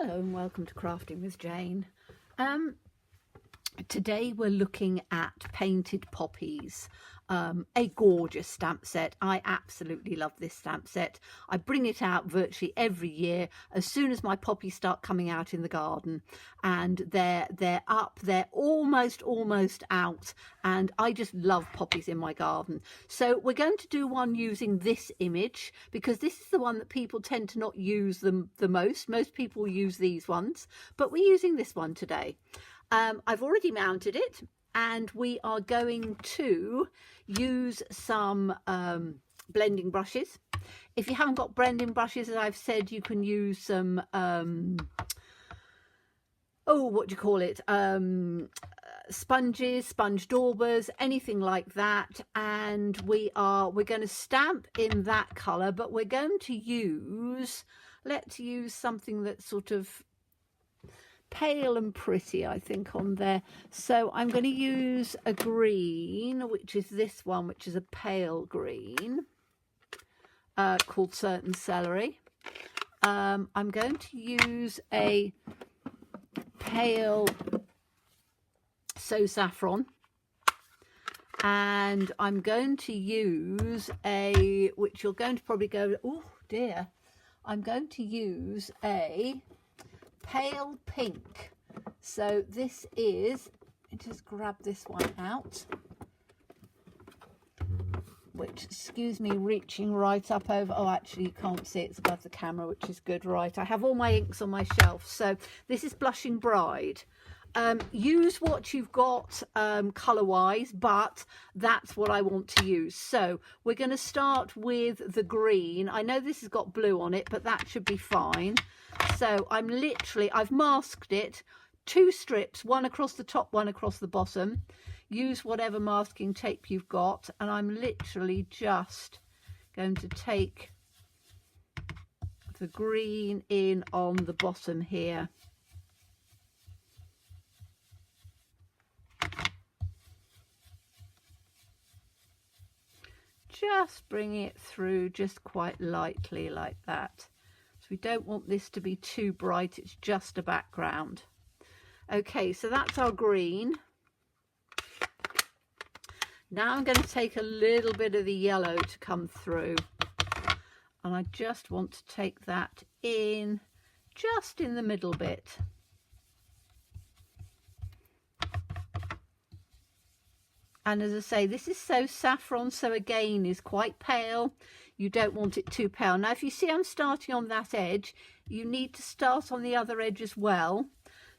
Hello and welcome to Crafting with Jane. Today we're looking at painted poppies, a gorgeous stamp set. I absolutely love this stamp set. I bring it out virtually every year as soon as my poppies start coming out in the garden, and they're up, they're almost out, and I just love poppies in my garden. So we're going to do one using this image because this is the one that people tend to not use them the most. Most people use these ones, but we're using this one today. I've already mounted it, and we are going to use some blending brushes. If you haven't got blending brushes, as I've said, you can use some sponges, sponge daubers, anything like that. And we're going to stamp in that color, but we're going to use, let's use something that's sort of pale and pretty, I think, on there. So I'm going to use a green, which is this one, which is a pale green, called Certain Celery. I'm going to use a pale So Saffron, and I'm going to use a, which you're going to probably go, oh dear, I'm going to use a pale pink. So this is, just grab this one out, which, excuse me, reaching right up over, oh actually you can't see, it's above the camera, which is good. Right, I have all my inks on my shelf. So this is Blushing Bride. Use what you've got colour wise, but that's what I want to use. So we're going to start with the green. I know this has got blue on it, but that should be fine. So I've masked it, 2 strips, one across the top, one across the bottom. Use whatever masking tape you've got, and I'm literally just going to take the green in on the bottom here. Just bring it through just quite lightly like that. So we don't want this to be too bright, it's just a background. Okay, so that's our green. Now I'm going to take a little bit of the yellow to come through, and I just want to take that in just in the middle bit. And as I say, this is So Saffron, so again is quite pale. You don't want it too pale. Now if you see I'm starting on that edge, you need to start on the other edge as well,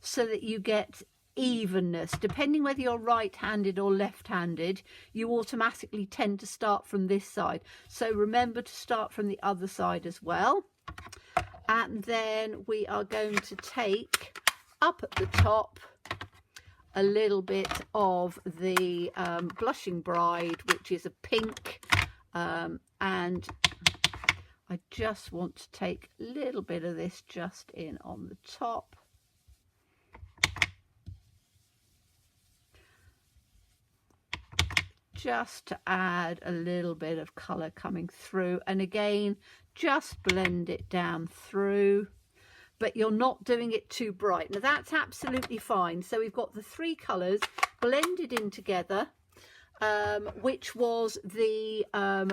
so that you get evenness. Depending whether you're right-handed or left-handed, you automatically tend to start from this side. So remember to start from the other side as well. And then we are going to take up at the top a little bit of the Blushing Bride, which is a pink, and I just want to take a little bit of this just in on the top. Just to add a little bit of colour coming through, and again just blend it down through, but you're not doing it too bright. Now that's absolutely fine. So we've got the 3 colours blended in together, which was the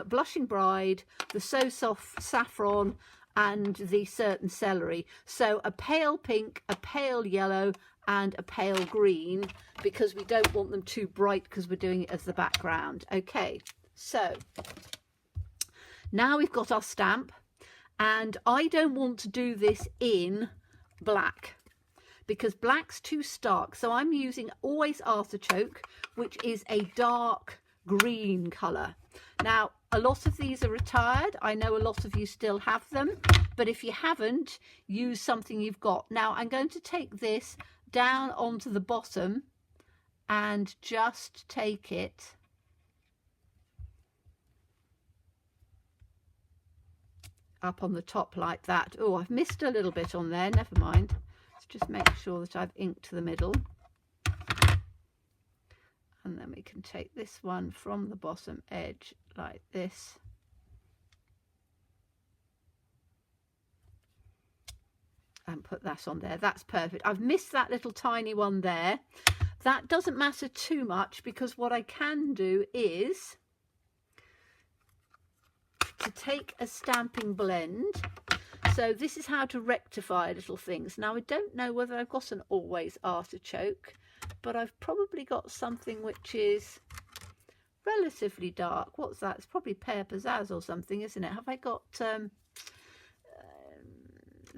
Blushing Bride, the So Saffron, and the Certain Celery. So a pale pink, a pale yellow, and a pale green, because we don't want them too bright because we're doing it as the background. Okay, so now we've got our stamp, and I don't want to do this in black because black's too stark. So I'm using always Artichoke, which is a dark green colour. Now a lot of these are retired. I know a lot of you still have them, but if you haven't, use something you've got. Now I'm going to take this down onto the bottom and just take it up on the top like that. Oh, I've missed a little bit on there, never mind. Let's just make sure that I've inked the middle, and then we can take this one from the bottom edge like this. and put that on there. That's perfect. I've missed that little tiny one there. That doesn't matter too much, because what I can do is to take a stamping blend. So this is how to rectify little things. Now I don't know whether I've got an Always Artichoke, but I've probably got something which is relatively dark. What's that? It's probably Pear Pizzazz or something, isn't it? Have I got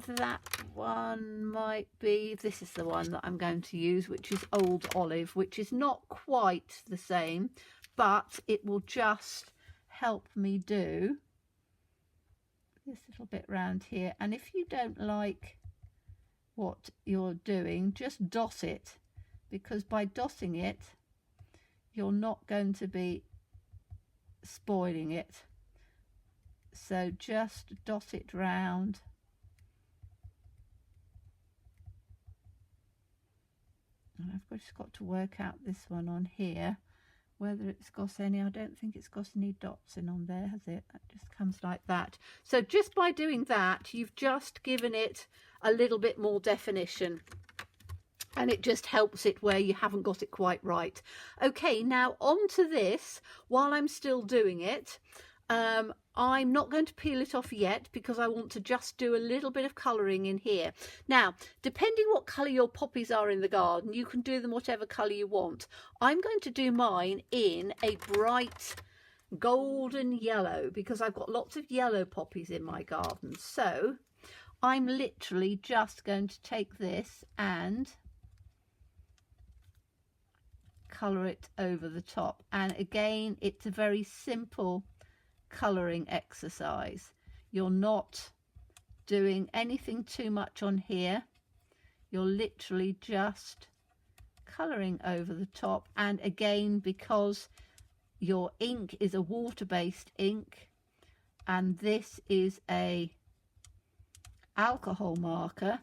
that one? Might be. This is the one that I'm going to use, which is Old Olive, which is not quite the same, but it will just help me do this little bit round here. And if you don't like what you're doing, just dot it, because by dotting it you're not going to be spoiling it. So just dot it round. And I've just got to work out this one on here, whether it's got any. I don't think it's got any dots in on there, has it? That just comes like that. So just by doing that, you've just given it a little bit more definition, and it just helps it where you haven't got it quite right. Okay, now on to this. While I'm still doing it, I'm not going to peel it off yet, because I want to just do a little bit of colouring in here. Now, depending what colour your poppies are in the garden, you can do them whatever colour you want. I'm going to do mine in a bright golden yellow, because I've got lots of yellow poppies in my garden. So I'm literally just going to take this and colour it over the top. And again, it's a very simple colouring exercise. You're not doing anything too much on here. You're literally just colouring over the top. And again, because your ink is a water-based ink and this is a alcohol marker,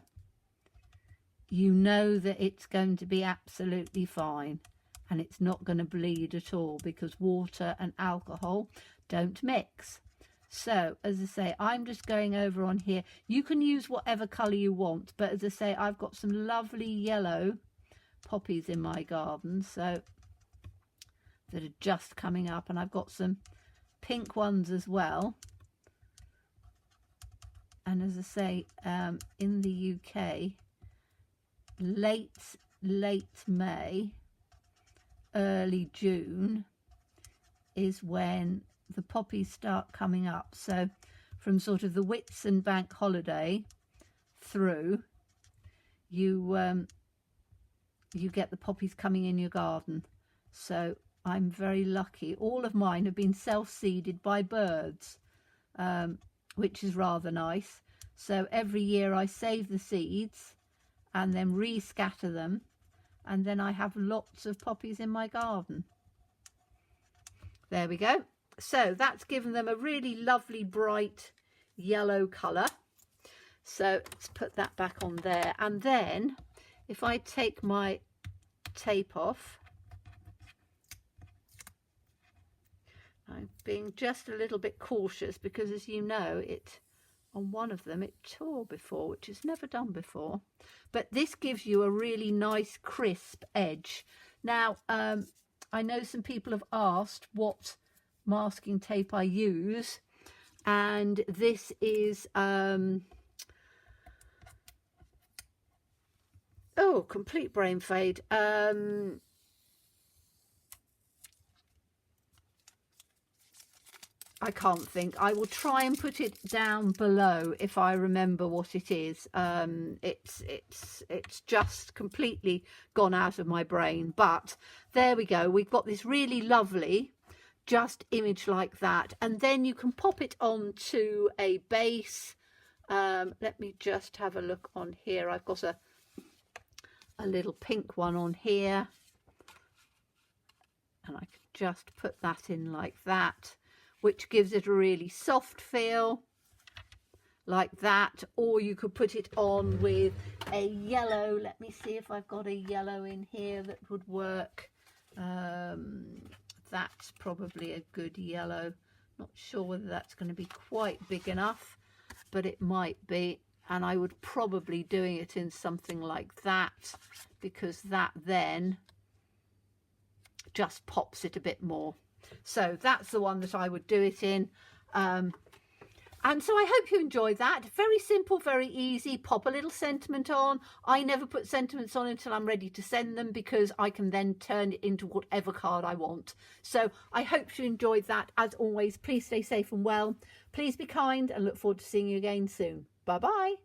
you know that it's going to be absolutely fine, and it's not going to bleed at all, because water and alcohol don't mix. So as I say, I'm just going over on here. You can use whatever colour you want, but as I say, I've got some lovely yellow poppies in my garden, so that are just coming up, and I've got some pink ones as well. And as I say, in the UK, late May, early June is when the poppies start coming up. So from sort of the Whitsun bank holiday through, you get the poppies coming in your garden. So I'm very lucky. All of mine have been self-seeded by birds, which is rather nice. So every year I save the seeds and then re-scatter them, and then I have lots of poppies in my garden. There we go. So that's given them a really lovely bright yellow colour. So let's put that back on there. And then if I take my tape off, I'm being just a little bit cautious, because as you know, on one of them it tore before, which is never done before. But this gives you a really nice crisp edge. Now I know some people have asked what masking tape I use, and this is oh, complete brain fade. I can't think. I will try and put it down below if I remember what it is. It's just completely gone out of my brain. But there we go. We've got this really lovely just image like that, and then you can pop it onto a base. Let me just have a look on here. I've got a little pink one on here, and I can just put that in like that, which gives it a really soft feel like that. Or you could put it on with a yellow. Let me see if I've got a yellow in here that would work. That's probably a good yellow. Not sure whether that's going to be quite big enough, but it might be. And I would probably doing it in something like that, because that then just pops it a bit more. So that's the one that I would do it in. And so I hope you enjoyed that. Very simple, very easy. Pop a little sentiment on. I never put sentiments on until I'm ready to send them, because I can then turn it into whatever card I want. So I hope you enjoyed that. As always, please stay safe and well. Please be kind, and look forward to seeing you again soon. Bye-bye.